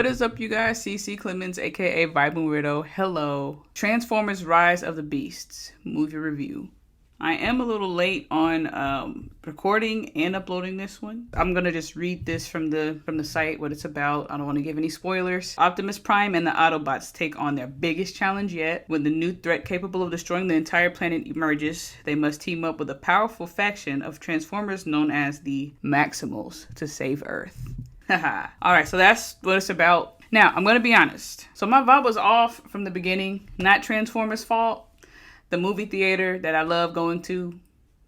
What is up, you guys? CeCe Clemons, aka Vibin Weirdo. Hello. Transformers: Rise of the Beasts movie review. I am a little late on recording and uploading this one. I'm gonna just read this from the site, what it's about. I don't want to give any spoilers. Optimus Prime and the Autobots take on their biggest challenge yet. When the new threat capable of destroying the entire planet emerges, they must team up with a powerful faction of Transformers known as the Maximals to save Earth. Alright, so that's what it's about. Now, I'm gonna be honest. So my vibe was off from the beginning. Not Transformers' fault. The movie theater that I love going to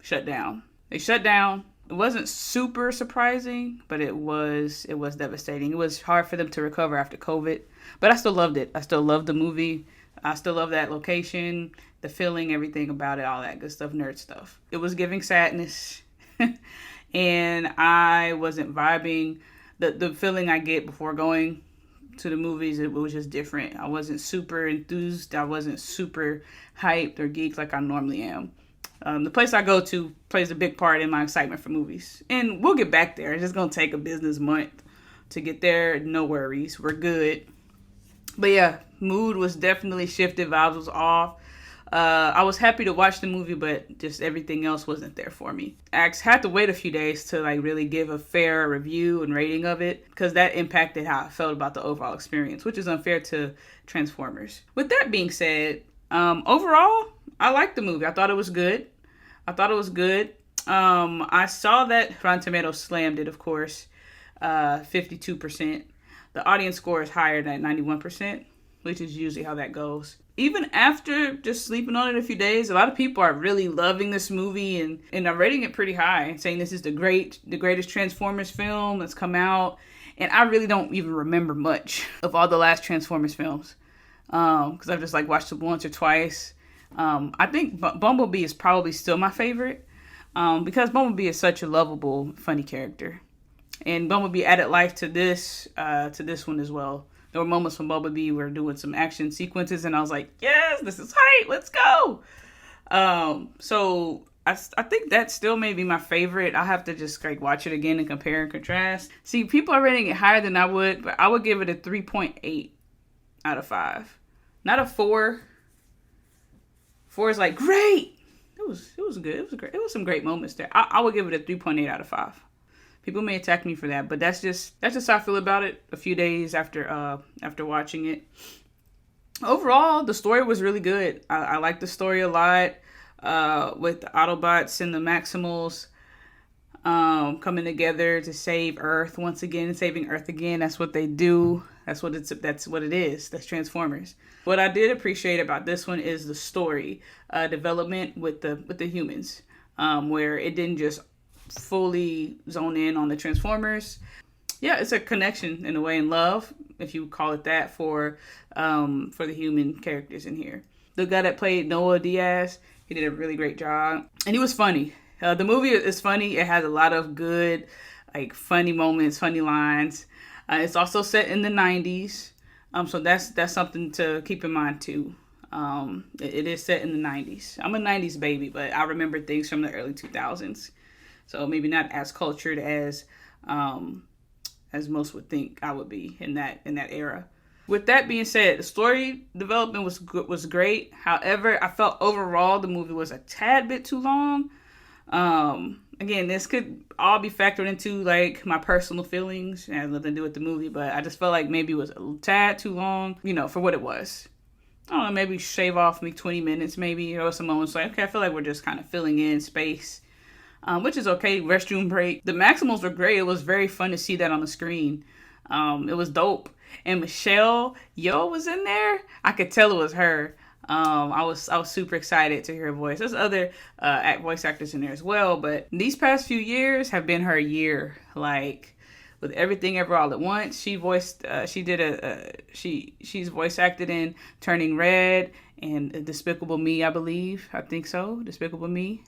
shut down. They shut down. It wasn't super surprising, but it was devastating. It was hard for them to recover after COVID, but I still loved it. I still loved the movie. I still love that location, the feeling, everything about it, all that good stuff, nerd stuff. It was giving sadness, and I wasn't vibing. The feeling I get before going to the movies, it was just different. I wasn't super enthused. I wasn't super hyped or geeked like I normally am. The place I go to plays a big part in my excitement for movies. And we'll get back there. It's just going to take a business month to get there. No worries. We're good. But yeah, mood was definitely shifted. Vibes was off. I was happy to watch the movie, but just everything else wasn't there for me. I had to wait a few days to really give a fair review and rating of it, because that impacted how I felt about the overall experience, which is unfair to Transformers. With that being said, overall, I liked the movie. I thought it was good. I saw that Rotten Tomatoes slammed it, of course, 52%. The audience score is higher than 91%, which is usually how that goes. Even after just sleeping on it a few days, a lot of people are really loving this movie and are rating it pretty high, saying this is the greatest Transformers film that's come out. And I really don't even remember much of all the last Transformers films, because I've just watched it once or twice. I think Bumblebee is probably still my favorite, because Bumblebee is such a lovable, funny character, and Bumblebee added life to this one as well. There were moments when Bumblebee were doing some action sequences, and I was like, yes, this is hype, let's go. So I think that still may be my favorite. I'll have to just watch it again and compare and contrast. See, people are rating it higher than I would, but I would give it a 3.8 out of 5. Not a 4. 4 is great. It was good. It was great. It was some great moments there. I would give it a 3.8 out of 5. People may attack me for that, but that's just how I feel about it a few days after watching it. Overall, the story was really good. I liked the story a lot, with the Autobots and the Maximals coming together to save Earth once again, saving Earth again. That's what they do. That's what it is. That's Transformers. What I did appreciate about this one is the story development with the humans, where it didn't just fully zone in on the Transformers. Yeah, it's a connection in a way, in love, if you call it that, for the human characters in here. The guy that played Noah Diaz, he did a really great job, and he was funny. The movie is funny. It has a lot of good, funny moments, funny lines. It's also set in the 90s, so that's something to keep in mind too. It is set in the 90s. I'm a 90s baby, but I remember things from the early 2000s. So maybe not as cultured as most would think I would be in that era. With that being said, the story development was great. However, I felt overall the movie was a tad bit too long. Again, this could all be factored into my personal feelings. It has nothing to do with the movie, but I just felt like maybe it was a tad too long, for what it was. I don't know, maybe shave off 20 minutes maybe, or some moments okay, I feel like we're just kind of filling in space. Which is okay. Restroom break. The Maximals were great. It was very fun to see that on the screen. It was dope. And Michelle Yeoh was in there. I could tell it was her. I was super excited to hear her voice. There's other voice actors in there as well, but these past few years have been her year. With Everything Ever All at Once, she's voice acted in Turning Red and Despicable Me, I believe. I think so. Despicable Me.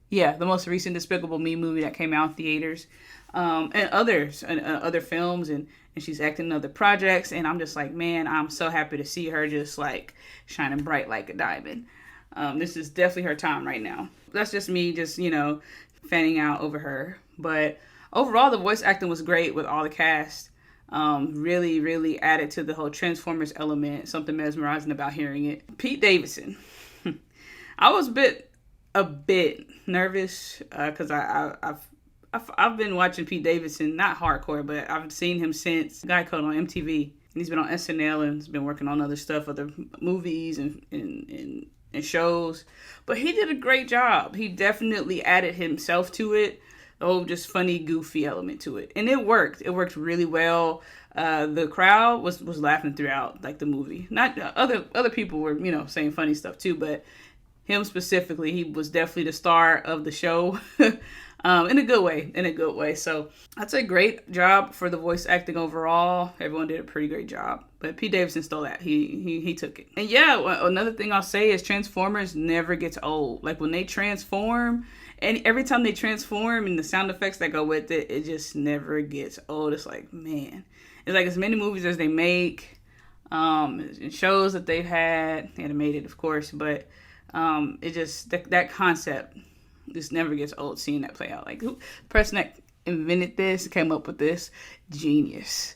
Yeah, the most recent Despicable Me movie that came out in theaters, and others, and other films, and she's acting in other projects, and I'm just man, I'm so happy to see her just shining bright like a diamond. This is definitely her time right now. That's just me, fanning out over her. But overall, the voice acting was great with all the cast. Really, really added to the whole Transformers element. Something mesmerizing about hearing it. Pete Davidson. I was a bit nervous because I've been watching Pete Davidson, not hardcore, but I've seen him since Guy Code on MTV. And he's been on SNL and he's been working on other stuff, other movies and shows. But he did a great job. He definitely added himself to it. Just funny, goofy element to it. And it worked. It worked really well. The crowd was laughing throughout, like, the movie. Not other people were, saying funny stuff too, but him specifically, he was definitely the star of the show. In a good way. So I'd say great job for the voice acting overall. Everyone did a pretty great job. But Pete Davidson stole that. He took it. And yeah, another thing I'll say is Transformers never gets old. Like, when they transform, and every time they transform and the sound effects that go with it, it just never gets old. It's like, man. It's like as many movies as they make, and shows that they've had, animated, of course, but it just, that concept just never gets old, seeing that play out. Like, who, the person that invented this, came up with this, genius.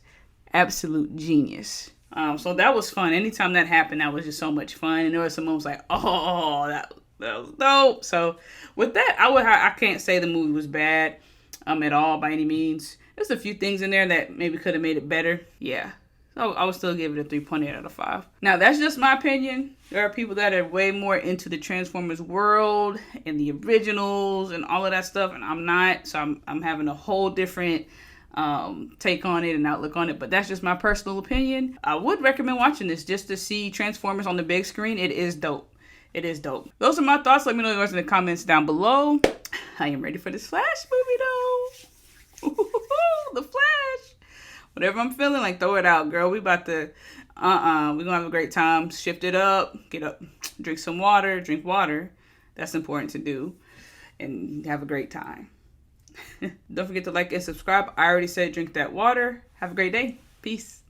Absolute genius. So that was fun. Anytime that happened, that was just so much fun. And there was someone was like, oh, that was dope. So with that, I can't say the movie was bad at all by any means. There's a few things in there that maybe could have made it better. Yeah. So I would still give it a 3.8 out of 5. Now, that's just my opinion. There are people that are way more into the Transformers world and the originals and all of that stuff, and I'm not. So I'm having a whole different take on it and outlook on it. But that's just my personal opinion. I would recommend watching this just to see Transformers on the big screen. It is dope. It is dope. Those are my thoughts. Let me know yours in the comments down below. I am ready for this Flash movie, though. The Flash. Whatever I'm feeling like, throw it out, girl. We about to, we're going to have a great time. Shift it up. Get up. Drink some water. Drink water. That's important to do. And have a great time. Don't forget to like and subscribe. I already said drink that water. Have a great day. Peace.